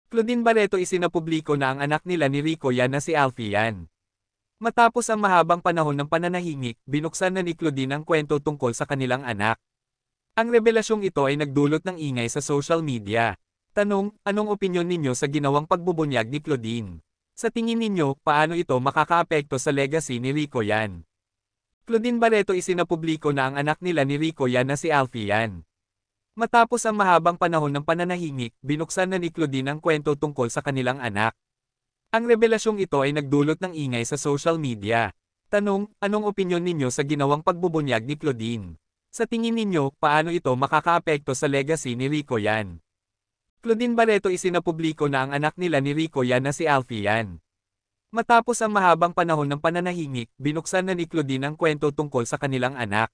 Claudine Barreto isinapubliko na ang anak nila ni Rico Yan na si Alfie Yan. Matapos ang mahabang panahon ng pananahimik, binuksan na ni Claudine ang kwento tungkol sa kanilang anak. Ang revelasyong ito ay nagdulot ng ingay sa social media. Tanong, anong opinyon ninyo sa ginawang pagbubunyag ni Claudine? Sa tingin ninyo, paano ito makakaapekto sa legacy ni Rico Yan? Claudine Barreto isinapubliko na ang anak nila ni Rico Yan na si Alfie Yan. Matapos ang mahabang panahon ng pananahimik, binuksan na ni Claudine ang kwento tungkol sa kanilang anak. Ang revelasyong ito ay nagdulot ng ingay sa social media. Tanong, anong opinyon ninyo sa ginawang pagbubunyag ni Claudine? Sa tingin ninyo, paano ito makakaapekto sa legacy ni Rico Yan? Claudine Barreto isinapubliko na ang anak nila ni Rico Yan na si Alfie Yan. Matapos ang mahabang panahon ng pananahimik, binuksan na ni Claudine ang kwento tungkol sa kanilang anak.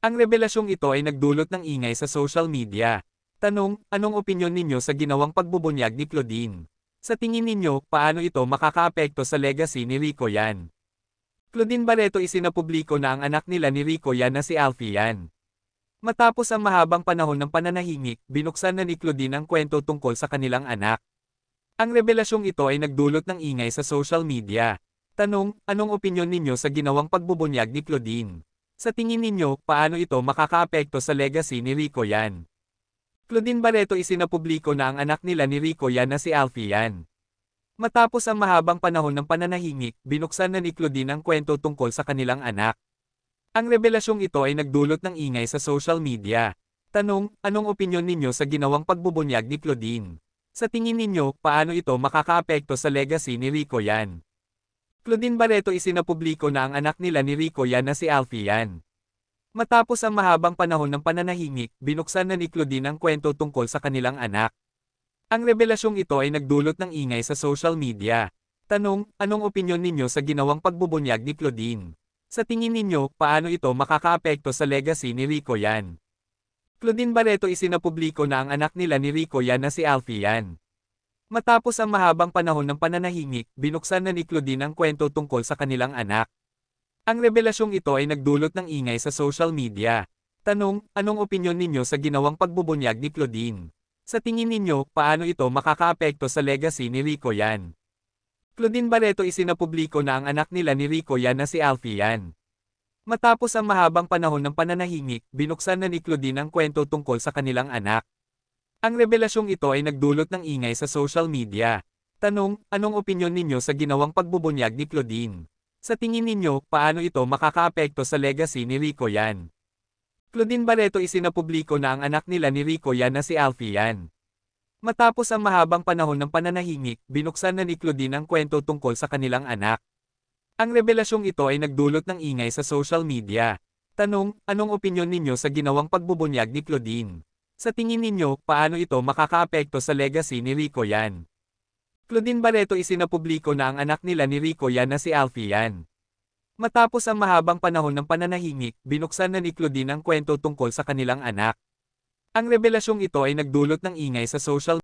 Ang revelasyong ito ay nagdulot ng ingay sa social media. Tanong, anong opinyon ninyo sa ginawang pagbubunyag ni Claudine? Sa tingin ninyo, paano ito makakaapekto sa legacy ni Rico Yan? Claudine Barreto isinapubliko na ang anak nila ni Rico Yan na si Alfie Yan. Matapos ang mahabang panahon ng pananahimik, binuksan na ni Claudine ang kwento tungkol sa kanilang anak. Ang revelasyong ito ay nagdulot ng ingay sa social media. Tanong, anong opinyon ninyo sa ginawang pagbubunyag ni Claudine? Sa tingin ninyo, paano ito makakaapekto sa legacy ni Rico Yan? Claudine Barreto isinapubliko na ang anak nila ni Rico Yan na si Alfie Yan. Matapos ang mahabang panahon ng pananahimik, binuksan na ni Claudine ang kwento tungkol sa kanilang anak. Ang revelasyong ito ay nagdulot ng ingay sa social media. Tanong, anong opinyon ninyo sa ginawang pagbubunyag ni Claudine? Sa tingin ninyo, paano ito makakaapekto sa legacy ni Rico Yan? Claudine Barreto isinapubliko na ang anak nila ni Rico Yan na si Alfie Yan. Matapos ang mahabang panahon ng pananahimik, binuksan na ni Claudine ang kwento tungkol sa kanilang anak. Ang revelasyong ito ay nagdulot ng ingay sa social media. Tanong, anong opinyon ninyo sa ginawang pagbubunyag ni Claudine? Sa tingin ninyo, paano ito makakaapekto sa legacy ni Rico Yan? Claudine Barreto isinapubliko na ang anak nila ni Rico Yan na si Alfie Yan. Matapos ang mahabang panahon ng pananahimik, binuksan na ni Claudine ang kwento tungkol sa kanilang anak. Ang revelasyong ito ay nagdulot ng ingay sa social media. Tanong, anong opinyon ninyo sa ginawang pagbubunyag ni Claudine? Sa tingin ninyo, paano ito makakaapekto sa legacy ni Rico Yan? Claudine Barreto isinapubliko na ang anak nila ni Rico Yan na si Alfie Yan. Matapos ang mahabang panahon ng pananahimik, binuksan na ni Claudine ang kwento tungkol sa kanilang anak. Ang revelasyong ito ay nagdulot ng ingay sa social media. Tanong, anong opinyon ninyo sa ginawang pagbubunyag ni Claudine? Sa tingin ninyo, paano ito makakaapekto sa legacy ni Rico Yan? Claudine Barreto isinapubliko na ang anak nila ni Rico Yan na si Alfie Yan. Matapos ang mahabang panahon ng pananahimik, binuksan na ni Claudine ang kwento tungkol sa kanilang anak. Ang revelasyong ito ay nagdulot ng ingay sa social media. Tanong, anong opinyon ninyo sa ginawang pagbubunyag ni Claudine? Sa tingin ninyo, paano ito makakaapekto sa legacy ni Rico Yan? Claudine Barreto isinapubliko na ang anak nila ni Rico Yan na si Alfie Yan. Matapos ang mahabang panahon ng pananahimik, binuksan na ni Claudine ang kwento tungkol sa kanilang anak. Ang revelasyong ito ay nagdulot ng ingay sa social